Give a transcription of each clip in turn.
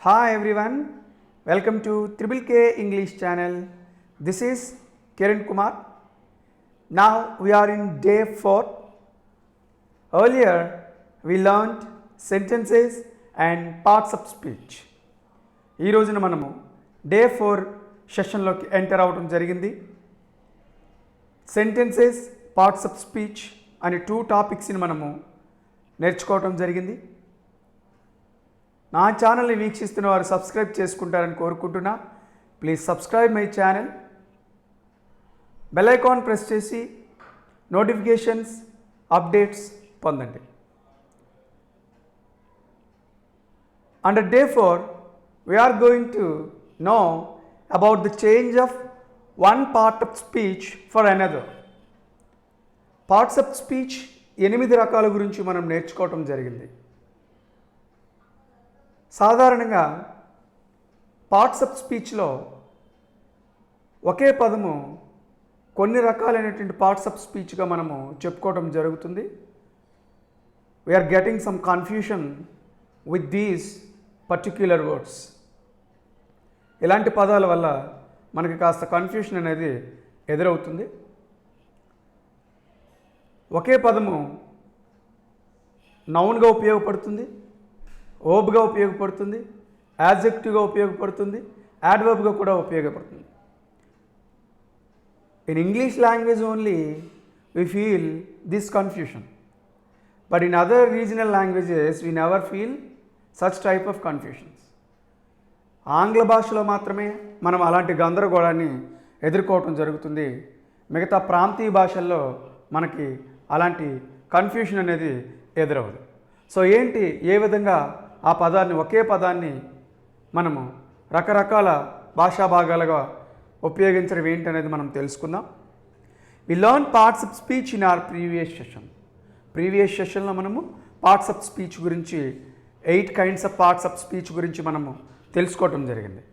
Hi everyone, welcome to Triple K English channel. This is Kiran Kumar. Now we are in day 4. Earlier we learned sentences and parts of speech. ఈ రోజున మనము day 4 సెషన్లోకి enter అవడం జరిగింది. Sentences, parts of speech అనే 2 టాపిక్స్ని మనము నేర్చుకోవడం జరిగింది. నా ఛానల్ని వీక్షిస్తున్న వారు సబ్స్క్రైబ్ చేసుకుంటారని కోరుకుంటున్నా. Please subscribe my channel. Bell icon press చేసి నోటిఫికేషన్స్, అప్డేట్స్ పొందండి. Under day 4, we are going to know about the change of one part of speech for another. Parts of speech 8 రకాల గురించి మనం నేర్చుకోవటం జరిగింది. సాధారణంగా పార్ట్స్ ఆఫ్ స్పీచ్లో ఒకే పదము కొన్ని రకాలైనటువంటి పార్ట్స్ ఆఫ్ స్పీచ్గా మనము చెప్పుకోవడం జరుగుతుంది. We're getting some confusion with these particular words. ఇలాంటి పదాల వల్ల మనకి కాస్త కన్ఫ్యూషన్ అనేది ఎదురవుతుంది. ఒకే పదము నౌన్గా ఉపయోగపడుతుంది, ఓబ్గా ఉపయోగపడుతుంది, యాడ్జెక్టివ్గా ఉపయోగపడుతుంది, యాడ్వర్బ్గా కూడా ఉపయోగపడుతుంది. In English language only we feel this confusion, but in other regional languages we never feel such type of confusions. ఆంగ్ల భాషలో మాత్రమే మనం అలాంటి గందరగోళాన్ని ఎదుర్కోవటం జరుగుతుంది. మిగతా ప్రాంతీయ భాషల్లో మనకి అలాంటి కన్ఫ్యూషన్ అనేది ఎదురవదు. సో ఏంటి, ఏ విధంగా ఆ పదాన్ని, ఒకే పదాన్ని మనము రకరకాల భాషా భాగాలుగా ఉపయోగించడం ఏంటి అనేది మనం తెలుసుకుందాం. We learn parts of speech in our previous సెషన్లో మనము పార్ట్స్ ఆఫ్ స్పీచ్ గురించి 8 kinds of parts of speech గురించి మనము తెలుసుకోవటం జరిగింది.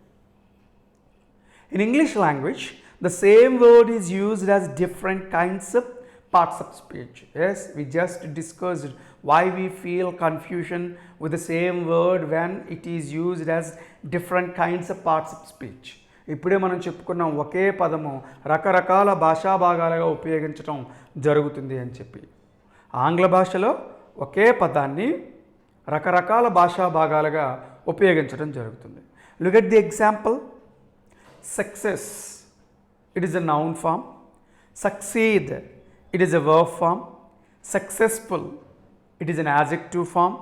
In English language the same word is used as different kinds of parts of speech. Yes, we just discussed why we feel confusion with the same word when it is used as different kinds of parts of speech. ఇప్పుడే మనం చెప్పుకున్నాం, ఒకే పదము రకరకాల భాషా భాగాలుగా ఉపయోగించడం జరుగుతుంది అని చెప్పి. ఆంగ్ల భాషలో ఒకే పదాన్ని రకరకాల భాషా భాగాలుగా ఉపయోగించడం జరుగుతుంది. Look at the example. Success, it is a noun form. Succeed, it is a verb form. Successful, it is an adjective form.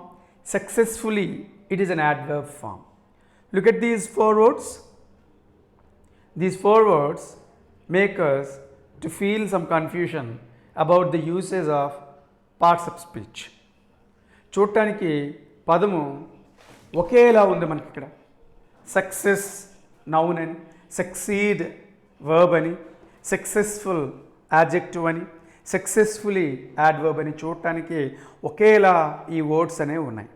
Successfully, it is an adverb form. Look at these 4 words. These 4 words make us to feel some confusion about the usage of parts of speech. చూడటానికి పదము ఒకేలా ఉంది మనకి ఇక్కడ. Success noun అని, succeed verb అని, successful adjective అని, successfully adverb అని చూడటానికి ఒకేలా ఈ వర్డ్స్ అనేవి ఉన్నాయి.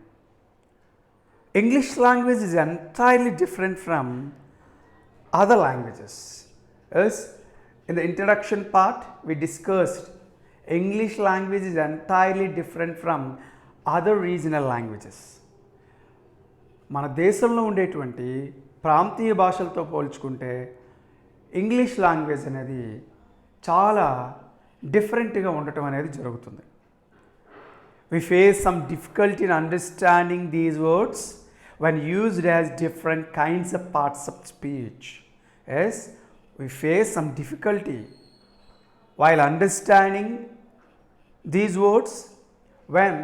English language is entirely different from other languages. Yes, in the introduction part we discussed English language is entirely different from other regional languages. మన దేశంలో ఉండేటువంటి ప్రాంతీయ భాషలతో పోల్చుకుంటే ఇంగ్లీష్ లాంగ్వేజ్ అనేది చాలా డిఫరెంట్గా ఉండటం అనేది జరుగుతుంది. We face some difficulty in understanding these words when used as different kinds of parts of speech. Yes, we face some difficulty while understanding these words when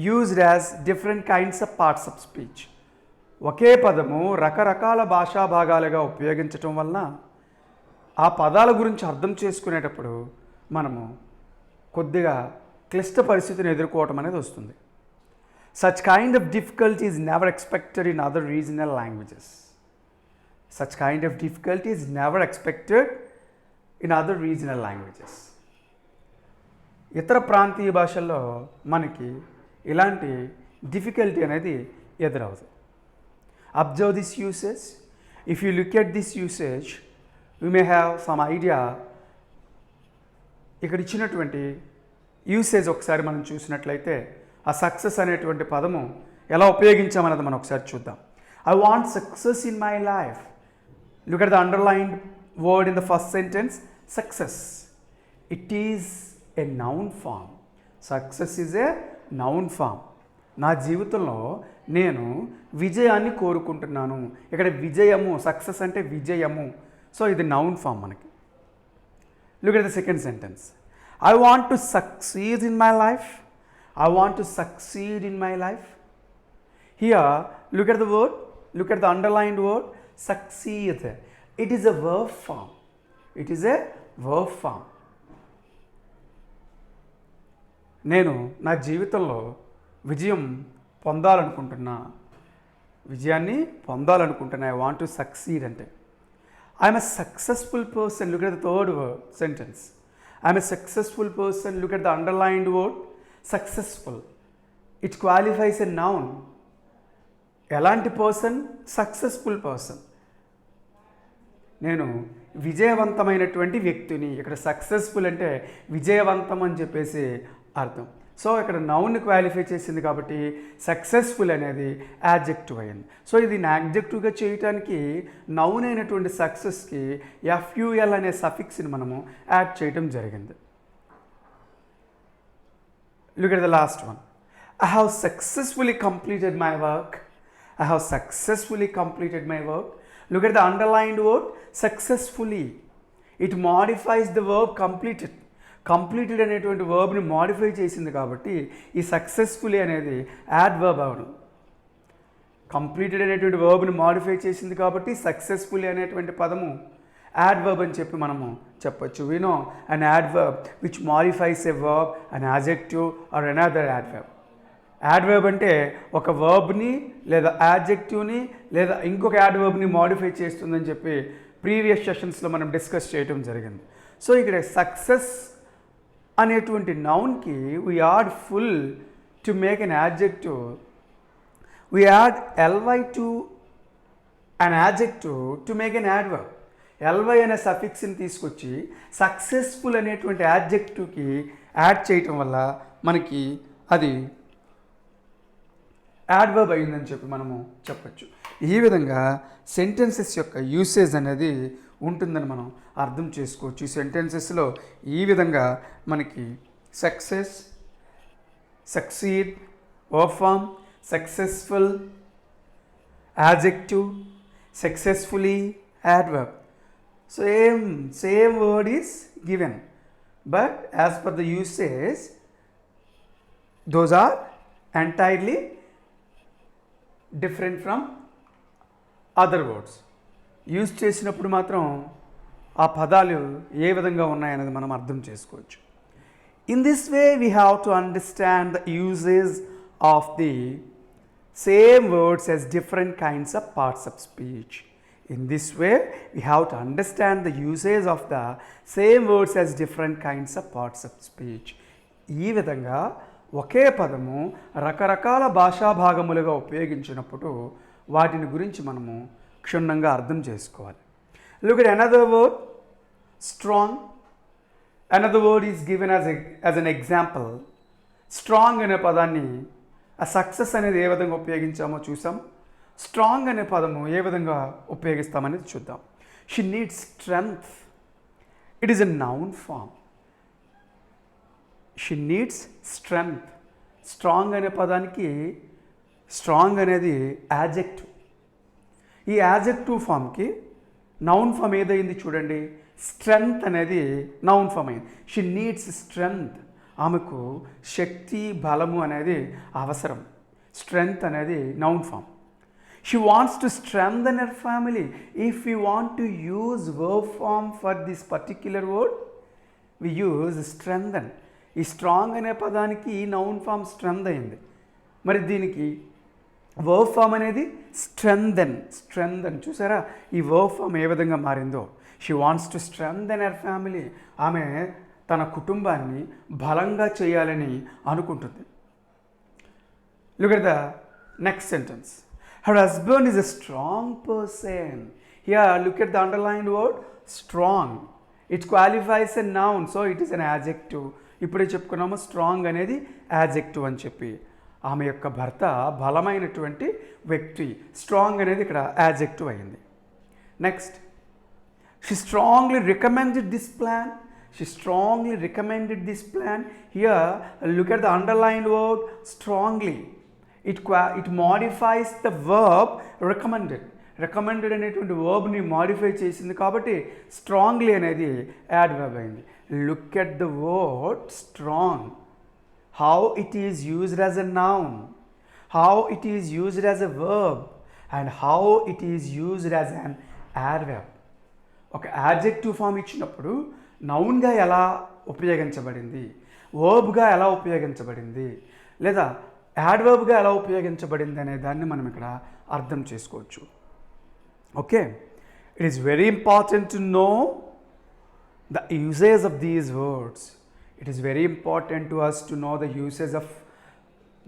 used as different kinds of parts of speech. ఒకే పదము రకరకాల భాషా భాగాలుగా ఉపయోగించటం వలన ఆ పదాల గురించి అర్థం చేసుకునేటప్పుడు మనము కొద్దిగా క్లిష్ట పరిస్థితిని ఎదుర్కోవటం అనేది వస్తుంది. Such kind of difficulty is never expected in other regional languages. Such kind of difficulty is never expected in other regional languages. ఇతర ప్రాంతీయ భాషల్లో మనకి ఇలాంటి డిఫికల్టీ అనేది ఎదురవుతుంది. Observe this usage. If you look at this usage, we may have some idea. ఇక్కడ ఇచ్చినటువంటి usage ఒకసారి మనం చూసినట్లయితే, ఆ సక్సెస్ అనేటువంటి పదము ఎలా ఉపయోగించామన్నది మనం ఒకసారి చూద్దాం. I want success in my life. Look at the underlined word in the first sentence, success. It is a noun form. Success is a noun form. నా జీవితంలో నేను విజయాన్ని కోరుకుంటున్నాను. ఇక్కడ విజయము, సక్సెస్ అంటే విజయము. సో ఇది నౌన్ ఫామ్ మనకి. Look at the second sentence, I want to succeed in my life. I want to succeed in my life. Here look at the word, look at the underlined word, succeed. It is a verb form. It is a verb form. నేను నా జీవితంలో విజయాన్ని పొందాలనుకుంటున్నా. I want to succeed అంటే I'm a successful person. Look at the third sentence, I'm a successful person. Look at the underlined word, successful. It qualifies a noun. ఎలాంటి person? Successful person. నేను విజయవంతమైనటువంటి వ్యక్తిని. ఇక్కడ successful అంటే విజయవంతం అని చెప్పేసి అర్థం. సో ఇక్కడ నౌన్ని క్వాలిఫై చేసింది కాబట్టి సక్సెస్ఫుల్ అనేది యాడ్జెక్టివ్ అయింది. సో ఇది యాడ్జెక్టివ్గా చేయటానికి నౌన్ అయినటువంటి సక్సెస్కి ఎఫ్యుఎల్ అనే సఫిక్స్ని మనము యాడ్ చేయటం జరిగింది. Look at the last one, I have successfully completed my work. I have successfully completed my work. Look at the underlined word, successfully. It modifies the verb completed. Completed అనేటువంటి వర్బ్ని modify చేసింది కాబట్టి ఈ successfully అనేది add verb అవడం. Completed అనేటువంటి వర్బ్ని modify చేసింది కాబట్టి successfully అనేటువంటి పదము యాడ్ వర్బ్ అని చెప్పి మనము చెప్పొచ్చు. We know an adverb which modifies a verb, an adjective or another adverb. Adverb అంటే ఒక వర్బ్ని లేదా యాడ్జెక్టివ్ని లేదా ఇంకొక యాడ్వర్బ్ని మాడిఫై చేస్తుందని చెప్పి ప్రీవియస్ సెషన్స్లో మనం డిస్కస్ చేయడం జరిగింది. సో ఇక్కడ సక్సెస్ అనేటువంటి నౌన్కి we add ful to make an adjective. We add L Y to an adjective to make an adverb. L Y అనే సఫిక్స్ని తీసుకొచ్చి సక్సెస్ఫుల్ అనేటువంటి యాడ్జెక్టివ్కి యాడ్ చేయటం వల్ల మనకి అది యాడ్వర్బ్ అయిందని చెప్పి మనము చెప్పచ్చు. ఈ విధంగా సెంటెన్సెస్ యొక్క యూసేజ్ అనేది ఉంటుందని మనం అర్థం చేసుకోవచ్చు. ఈ సెంటెన్సెస్లో ఈ విధంగా మనకి success, succeed, verb form, successful, adjective, successfully, adverb. Same word is given, but as per the usage, those are entirely different from other words. Use చేసినప్పుడు మాత్రం ఆ పదాలు ఏ విధంగా ఉన్నాయనేది మనం అర్థం చేసుకోవచ్చు. In this way we have to understand the uses of the same words as different kinds of parts of speech. In this way we have to understand the uses of the same words as different kinds of parts of speech. ఈ విధంగా ఒకే పదము రకరకాల భాషా భాగములుగా ఉపయోగించినప్పుడు వాటిని గురించి మనము క్షుణ్ణంగా అర్థం చేసుకోవాలి. Look at another word, strong. Another word is given as an example. Strong అనే పదాన్ని ఆ సక్సెస్ అనేది ఏ విధంగా ఉపయోగించామో చూసాం. స్ట్రాంగ్ అనే పదము ఏ విధంగా ఉపయోగిస్తామనేది చూద్దాం. She needs strength. It is a noun form. She needs strength. Strong అనే పదానికి స్ట్రాంగ్ అనేది యాడ్జెక్టివ్. ఈ యాడ్జెక్టివ్ ఫామ్కి నౌన్ ఫామ్ ఏదైంది చూడండి, స్ట్రెంగ్త్ అనేది నౌన్ ఫామ్ అయింది. She needs strength. ఆమెకు శక్తి, బలము అనేది అవసరం. స్ట్రెంగ్త్ అనేది noun form. She wants to strengthen her family. If you want to use verb form for this particular word, we use strengthen. ఈ స్ట్రాంగ్ అనే పదానికి నౌన్ ఫామ్ స్ట్రెంగ్త్ అయింది. మరి దీనికి వర్బ్ ఫామ్ అనేది స్ట్రెంగ్థెన్. చూసారా ఈ వర్బ్ ఫామ్ ఏ విధంగా మారిందో. She wants to strengthen her family. ఆమె తన కుటుంబాన్ని బలంగా చేయాలని అనుకుంటుంది. Look at the next sentence. Her husband is a strong person. Here look at the underlined word strong. It qualifies a noun, so it is an adjective. ఇప్పుడే చెప్పుకున్నాము strong అనేది adjective అని చెప్పి. ఆమె యొక్క భర్త బలమైనటువంటి వ్యక్తి. స్ట్రాంగ్ అనేది ఇక్కడ యాడ్జెక్టివ్ అయింది. Next, she strongly recommended this plan. She strongly recommended this plan. Here, look at the underlined word strongly. It modifies the verb recommended. Recommended అనేటువంటి వర్బ్ని మాడిఫై చేసింది కాబట్టి స్ట్రాంగ్లీ అనేది యాడ్వర్బ్ అయింది. Look at the word strong, how it is used as a noun, how it is used as a verb, and how it is used as an adverb. ఒక adjective form ఇచ్చినప్పుడు నౌన్గా ఎలా ఉపయోగించబడింది, వర్బ్గా ఎలా ఉపయోగించబడింది, లేదా యాడ్వర్బ్గా ఎలా ఉపయోగించబడింది అనే దాన్ని మనం ఇక్కడ అర్థం చేసుకోవచ్చు. Okay, it is very important to know the usage of these words. It is very important to us to know the usage of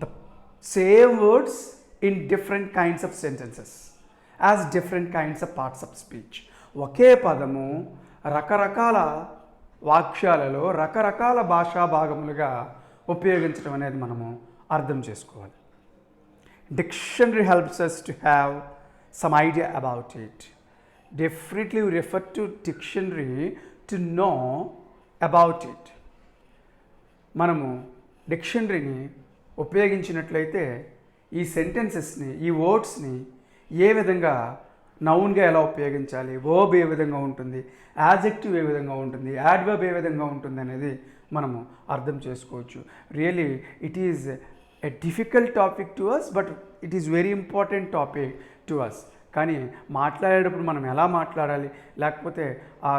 the same words in different kinds of sentences as different kinds of parts of speech. ఒకే పదము రకరకాల వాక్యాలలో రకరకాల భాషా భాగములుగా ఉపయోగించడం అనేది మనము అర్థం చేసుకోవాలి. Dictionary helps us to have some idea about it. Definitely we refer to dictionary to know about it. మనము డిక్షనరీని ఉపయోగించినట్లయితే ఈ సెంటెన్సెస్ని, ఈ వర్డ్స్ని ఏ విధంగా నౌన్గా ఎలా ఉపయోగించాలి, వర్బ్ ఏ విధంగా ఉంటుంది, యాడ్జెక్టివ్ ఏ విధంగా ఉంటుంది, యాడ్వర్బ్ ఏ విధంగా ఉంటుంది అనేది మనము అర్థం చేసుకోవచ్చు. Really it is a difficult topic to us, but it is very important topic to us. కానీ మాట్లాడేటప్పుడు మనం ఎలా మాట్లాడాలి, లేకపోతే ఆ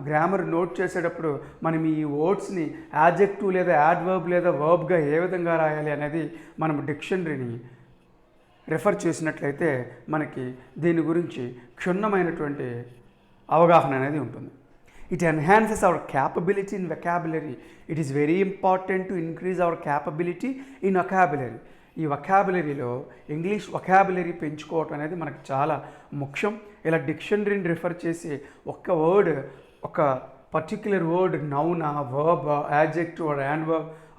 గ్రామర్ నోట్ చేసేటప్పుడు మనం ఈ వర్డ్స్ని యాడ్జెక్టివ్ లేదా యాడ్వర్బ్ లేదా వర్బ్గా ఏ విధంగా రాయాలి అనేది మనం డిక్షనరీని రెఫర్ చేసినట్లయితే మనకి దీని గురించి క్షుణ్ణమైనటువంటి అవగాహన అనేది ఉంటుంది. It enhances our capability in vocabulary. It is very important to increase our capability in vocabulary. ఈ వొకాబులరీలో ఇంగ్లీష్ వొకాబులరీ పెంచుకోవటం అనేది మనకు చాలా ముఖ్యం. ఇలా డిక్షనరీని రిఫర్ చేసి ఒక్క వర్డ్, ఒక పర్టిక్యులర్ వర్డ్ నౌనా, verb, adjective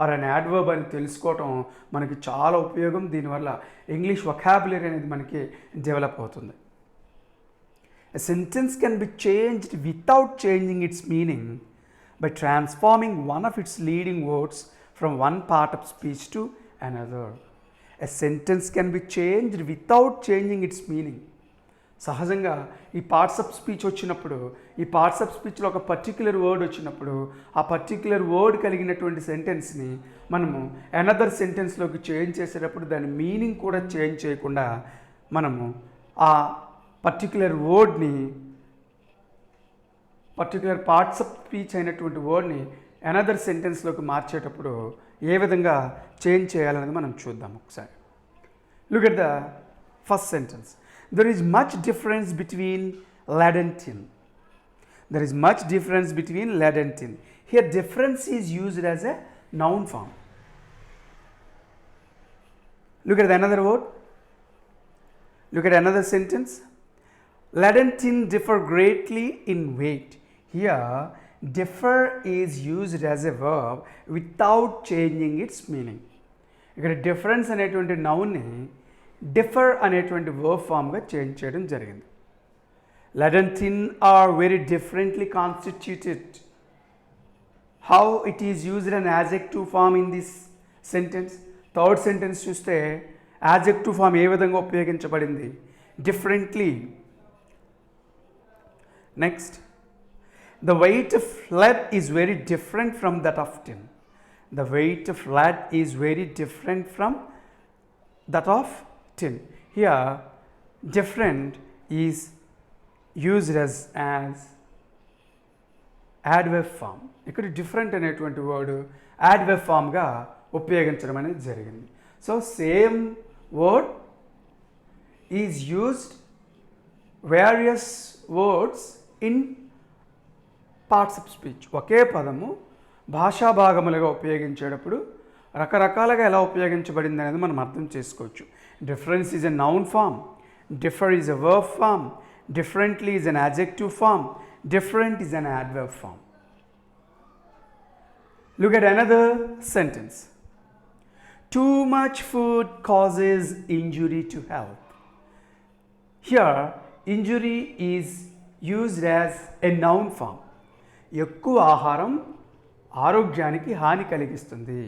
or an adverb అని తెలుసుకోవటం మనకి చాలా ఉపయోగం. దీనివల్ల ఇంగ్లీష్ వొకాబులరీ అనేది మనకి డెవలప్ అవుతుంది. A sentence can be changed without changing its meaning by transforming one of its leading words from one part of speech to another. A sentence can be changed without changing its meaning. సహజంగా ఈ parts of speech వచ్చినప్పుడు, ఈ parts of స్పీచ్లో ఒక particular word వచ్చినప్పుడు ఆ particular word కలిగినటువంటి సెంటెన్స్ని మనము another సెంటెన్స్లోకి change చేసేటప్పుడు దాని మీనింగ్ కూడా చేంజ్ చేయకుండా మనము ఆ పర్టిక్యులర్ వర్డ్ని, పర్టిక్యులర్ పార్ట్స్ ఆఫ్ స్పీచ్ అయినటువంటి వర్డ్ని అనదర్ సెంటెన్స్లోకి మార్చేటప్పుడు ఏ విధంగా చేంజ్ చేయాలనేది మనం చూద్దాం ఒకసారి. Look at the first sentence. There is much difference between lead and tin. There is much difference between lead and tin. Here difference is used as a noun form. Look at another word. Look at another sentence. Lead and tin differ greatly in weight. Here differ is used as a verb without changing its meaning. ఇక్కడ difference అనేటువంటి నౌన్ని differ అనేటువంటి verb ఫామ్గా change చేయడం జరిగింది. lead and tin are very differently constituted. How it is used an adjective form in this sentence? Third sentence చూస్తే adjective form ఏ విధంగా ఉపయోగించబడింది? Differently. Next, the weight of lead is very different from that of tin. The weight of lead is very different from that of tin. Here different is used as adverb form. ఇక్కడ different అనేటువంటి word adverb ఫామ్గా ఉపయోగించడం అనేది జరిగింది. So same word is used various words in parts of speech. ఒకే పదము భాషా భాగములుగా ఉపయోగించేటప్పుడు రకరకాలుగా ఎలా ఉపయోగించబడింది అనేది మనం అర్థం చేసుకోవచ్చు. Difference is a noun form, differ is a verb form, differently is an adjective form, different is an adverb form. Look at another sentence. Too much food causes injury to health. Here, injury is used as a noun form. ఎక్కువ ఆహారం ఆరోగ్యానికి హాని కలిగిస్తుంది.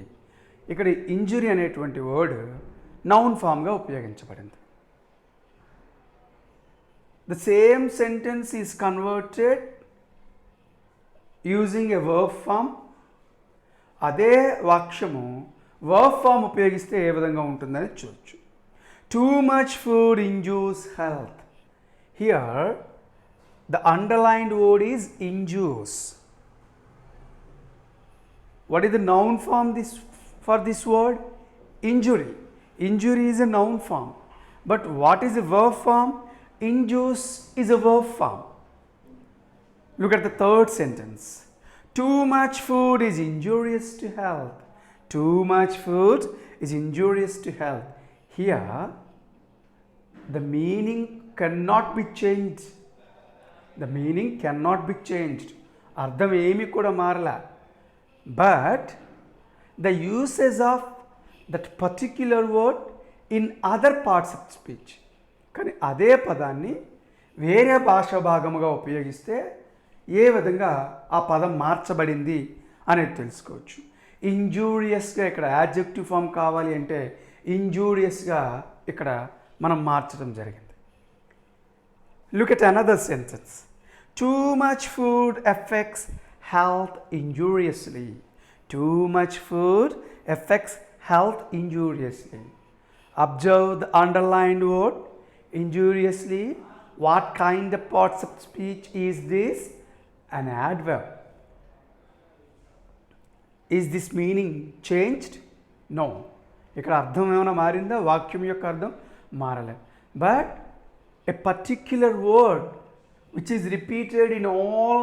ఇక్కడ injury అనేటువంటి word noun ఫామ్గా ఉపయోగించబడింది. The same sentence is converted using a verb form. అదే వాక్యము వర్బ్ ఫామ్ ఉపయోగిస్తే ఏ విధంగా ఉంటుందని చూడొచ్చు. Too much food injures health. Here the underlined word is injures. What is the noun form for this word? Injury. Injury is a noun form. But what is the verb form? Injures is a verb form. Look at the third sentence. Too much food is injurious to health. Too much food is injurious to health. Here, the meaning cannot be changed. The meaning cannot be changed. అర్థం ఏమి కూడా మారలా. But the usage of that particular word in other parts of speech. కానీ అదే పదాన్ని వేరే భాషా భాగముగా ఉపయోగిస్తే ఏ విధంగా ఆ పదం మార్చబడింది అనేది తెలుసుకోవచ్చు. ఇంజూరియస్గా ఇక్కడ యాడ్జెక్టివ్ ఫామ్ కావాలి అంటే ఇంజూరియస్గా ఇక్కడ మనం మార్చడం జరిగింది. Look at another sentence. Too much food affects health injuriously. Too much food affects health injuriously. Observe the underlined word injuriously. What kind of parts of speech is this? An adverb. Is this meaning changed? No. ఇక్కడ అర్థం ఏమైనా మారిందా? వాక్యం యొక్క అర్థం మారలేదు. But a particular word which is repeated in all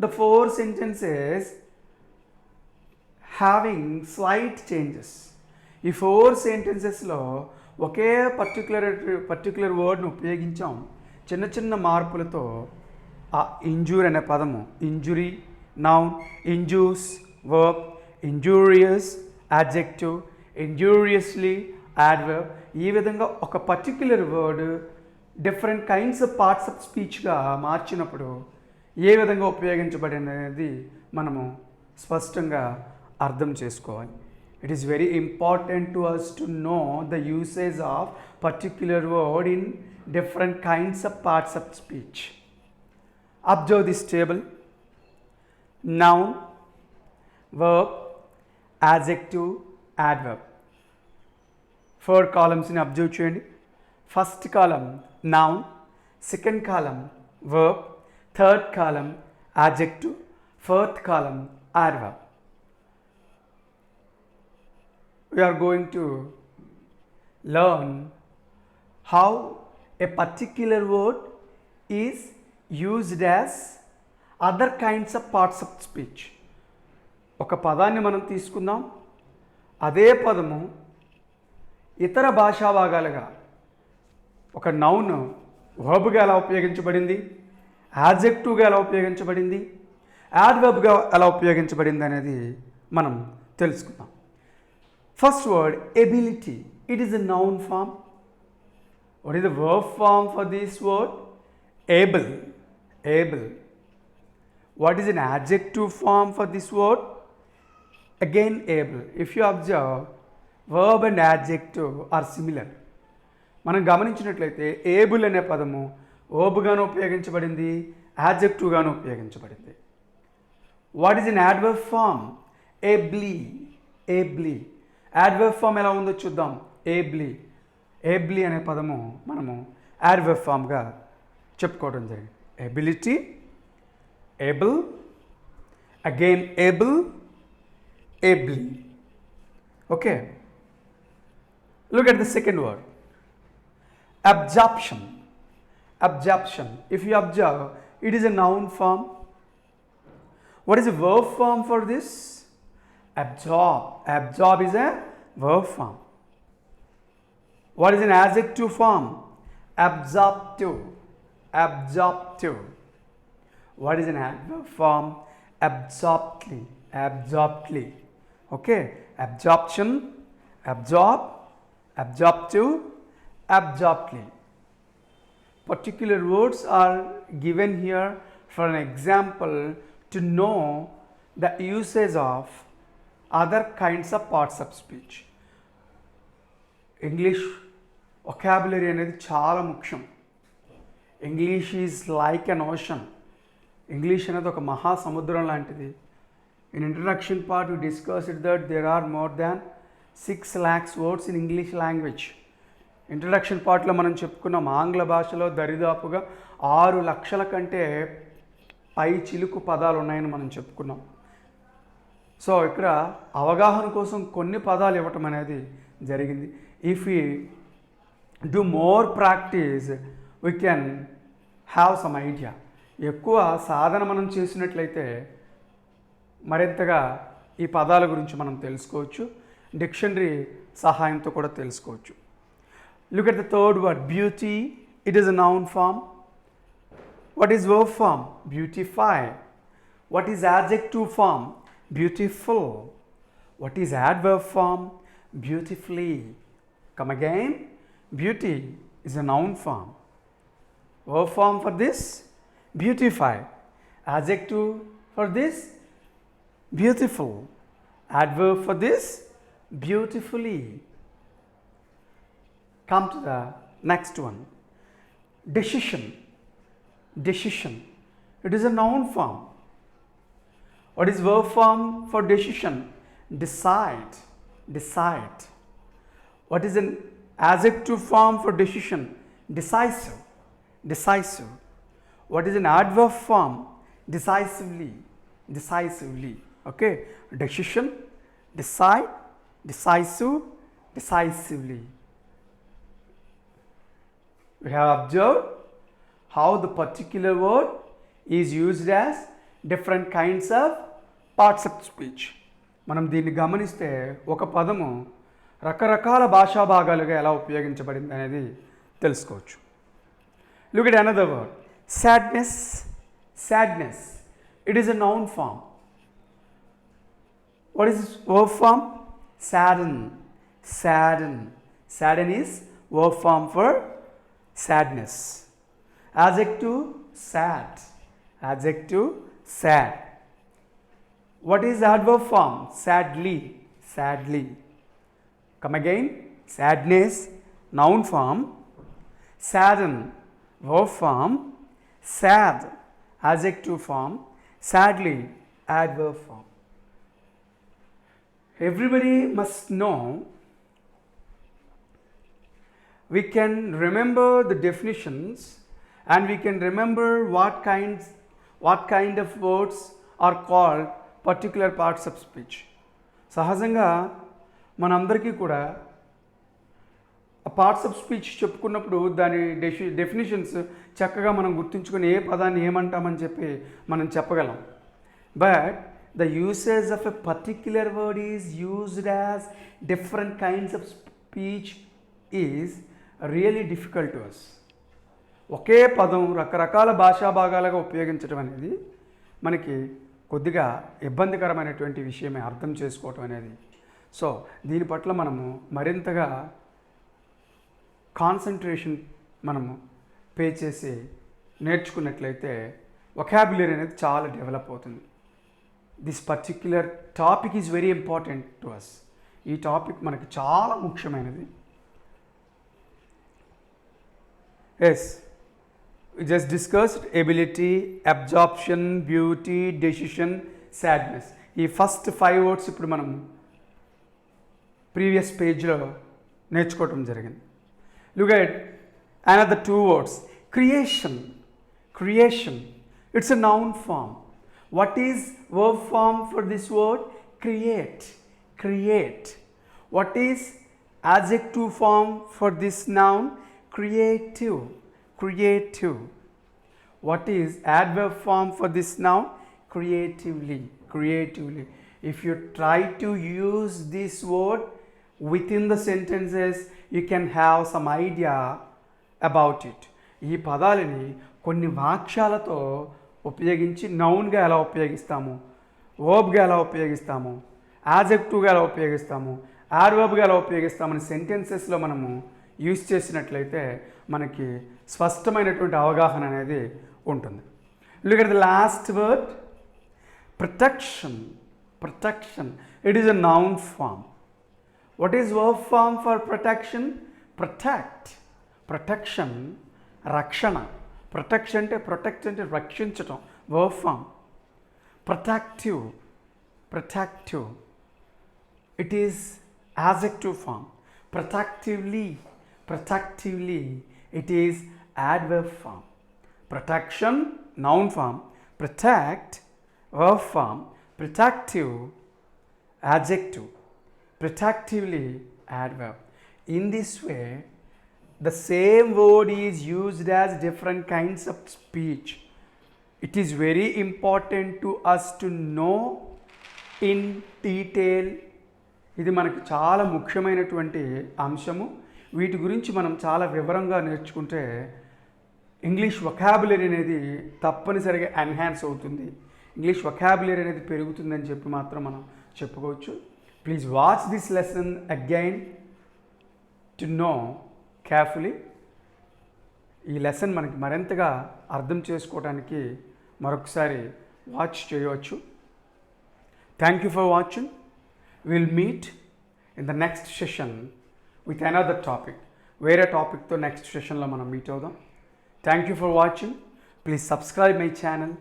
the 4 sentences having slight changes. ఈ 4 sentencesలో ఒకే particular వర్డ్ను ఉపయోగించాం. చిన్న చిన్న మార్పులతో ఆ ఇంజూర్ అనే పదము injury noun, injures verb, injurious adjective, injuriously adverb, ఈ విధంగా ఒక particular word different kinds of parts of స్పీచ్గా మార్చినప్పుడు ఏ విధంగా ఉపయోగించబడింది అనేది మనము స్పష్టంగా అర్థం చేసుకోవాలి. It is very important to us to know the usage of particular word in different kinds of parts of speech. Observe this table. Noun, verb, adjective, adverb. 4 columns in observe cheyandi. First column noun, second column verb, third column adjective, fourth column adverb. We are going to learn how a particular word is used as other kinds of parts of speech. ఒక పదాన్ని మనం తీసుకుందాం. అదే పదము ఇతర భాషా భాగాలుగా ఒక నౌన్ వర్బ్గా ఎలా ఉపయోగించబడింది, యాడ్జెక్టివ్గా ఎలా ఉపయోగించబడింది, యాడ్వర్బ్గా ఎలా ఉపయోగించబడింది అనేది మనం తెలుసుకుందాం. First word, ability. It is a noun form. What is the verb form for this word? Able. Able. What is an adjective form for this word? Again able. If you observe, verb and adjective are similar. మనం గమనించినట్లయితే able అనే పదము వర్బ్గాను ఉపయోగించబడింది, యాడ్జెక్టివ్గాను ఉపయోగించబడింది. What is an adverb form? Ably. Ably. Adverb form ఎలా ఉందో చూద్దాం. ఏబ్లీ. ఏబ్లీ అనే పదము మనము యాడ్వర్బ్ ఫామ్గా చెప్పుకోవడం జరిగింది. Ability, able, again able, ably. Okay. Look at the second word. Absorption. Absorption. If you observe, it is a noun form. What is the verb form for this? Absorb. Absorb is a verb form. What is an adjective form? Absorptive. Absorptive. What is an adverb form? Absorptly. Absorptly. Okay. Absorption, absorb, absorptive, absorptly. Particular words are given here for an example to know the usage of other kinds of parts of speech. English vocabulary అనేది చాలా ముఖ్యం. English is like an ocean. English అనేది ఒక మహాసముద్రం లాంటిది. In introduction part we discussed that there are more than 6 lakhs words in English language. Introduction పార్ట్లో మనం చెప్పుకున్నాం ఆంగ్ల భాషలో దరిదాపుగా 6 లక్షల కంటే పై చిలుకు పదాలు ఉన్నాయని మనం చెప్పుకున్నాం. సో ఇక్కడ అవగాహన కోసం కొన్ని పదాలు ఇవ్వటం అనేది జరిగింది. If you do more practice we can have some idea. ఎక్కువ సాధన మనం చేసినట్లయితే మరింతగా ఈ పదాల గురించి మనం తెలుసుకోవచ్చు. డిక్షనరీ సహాయంతో కూడా తెలుసుకోవచ్చు. Look at the third word, beauty. It is a noun form. What is verb form? Beautify. What is adjective form? Beautiful. What is adverb form? Beautifully. Come again. Beauty is a noun form. Verb form for this? Beautify. Adjective for this? Beautiful. Adverb for this? Beautifully. Come to the next one. Decision. Decision. It is a noun form. What is verb form for decision? Decide. Decide. What is an adjective form for decision? Decisive. Decisive. What is an adverb form? Decisively. Decisively. Okay. Decision, decide, decisive, decisively. We have observed how the particular word is used as different kinds of parts of speech. మనం దీన్ని గమనిస్తే ఒక పదము రకరకాల భాషా భాగాలుగా ఎలా ఉపయోగించబడింది అనేది తెలుసుకోవచ్చు. Look at another word. Sadness. Sadness. It is a noun form. What is verb form? Sadden. Sadden. Sadden is verb form for sadness. Adjective, sad. Adjective, sad. What is adverb form? Sadly. Sadly. Come again. Sadness, noun form. Sadden, verb form. Sad, adjective form. Sadly, adverb form. Everybody must know. We can remember the definitions and we can remember what kind of words are called particular parts of speech. సహజంగా మనందరికీ కూడా parts of speech చెప్పుకున్నప్పుడు దాని definitions చక్కగా మనం గుర్తుంచుకొని ఏ పదాన్ని ఏమంటామని చెప్పి మనం చెప్పగలం. But the usage of a particular word is used as different kinds of speech is really difficult to us. ఒకే పదం రకరకాల భాషా భాగాలుగా ఉపయోగించడం అనేది మనకి కొద్దిగా ఇబ్బందికరమైనటువంటి విషయమే అర్థం చేసుకోవటం అనేది. సో దీని పట్ల మనము మరింతగా కాన్సన్ట్రేషన్ మనము పే చేసి నేర్చుకున్నట్లయితే వొకాబులరీ అనేది చాలా డెవలప్ అవుతుంది. This particular topic is very important to us. ఈ టాపిక్ మనకి చాలా ముఖ్యమైనది. Yes, we just discussed ability, absorption, beauty, decision, sadness. ఈ ఫస్ట్ 5 words ఇప్పుడు మనం ప్రీవియస్ పేజ్లో నేర్చుకోవటం జరిగింది. Look at another 2 words. Creation. Creation. It's a noun form. What is verb form for this word? Create. Create. What is adjective form for this noun? Creative. Creative. What is adverb form for this noun? Creatively. Creatively. If you try to use this word within the sentences, you can have some idea about it. ఈ పదాలని కొన్ని వాక్యాలతో ఉపయోగించి నౌన్గా ఎలా ఉపయోగిస్తాము, వర్బ్గా ఎలా ఉపయోగిస్తాము, యాడ్జెక్టివ్గా ఎలా ఉపయోగిస్తాము, యాడ్వర్బ్గా ఎలా ఉపయోగిస్తామని సెంటెన్సెస్లో మనము యూజ్ చేసినట్లయితే మనకి స్పష్టమైనటువంటి అవగాహన అనేది ఉంటుంది. Look at the last word, protection. Protection, it is a noun form. What is verb form for protection? Protect. Protection రక్షణ. ప్రొటెక్షన్ అంటే ప్రొటెక్ట్ అంటే రక్షించటం, verb form. Protective. Protective, it is adjective form. Protectively. Protectively, it is adverb form. Protection, noun form. Protect, verb form. Protective, adjective. Protectively, adverb. In this way, the same word is used as different kinds of speech. It is very important to us to know in detail. ఇది మనకు చాలా ముఖ్యమైనటువంటి అంశము. వీటి గురించి మనం చాలా వివరంగా నేర్చుకుంటే ఇంగ్లీష్ వొకాబులరీ అనేది తప్పనిసరిగా ఎన్హాన్స్ అవుతుంది, ఇంగ్లీష్ వొకాబులరీ అనేది పెరుగుతుందని చెప్పి మాత్రం మనం చెప్పుకోవచ్చు. Please watch this lesson again to know carefully. ఈ లెసన్ మనకి మరింతగా అర్థం చేసుకోవడానికి మరొకసారి వాచ్ చేయవచ్చు. Thank you for watching. We'll meet in the next session with another topic. వేరే టాపిక్తో నెక్స్ట్ సెషన్లో మనం మీట్ అవుదాం. Thank you for watching. Please subscribe my channel.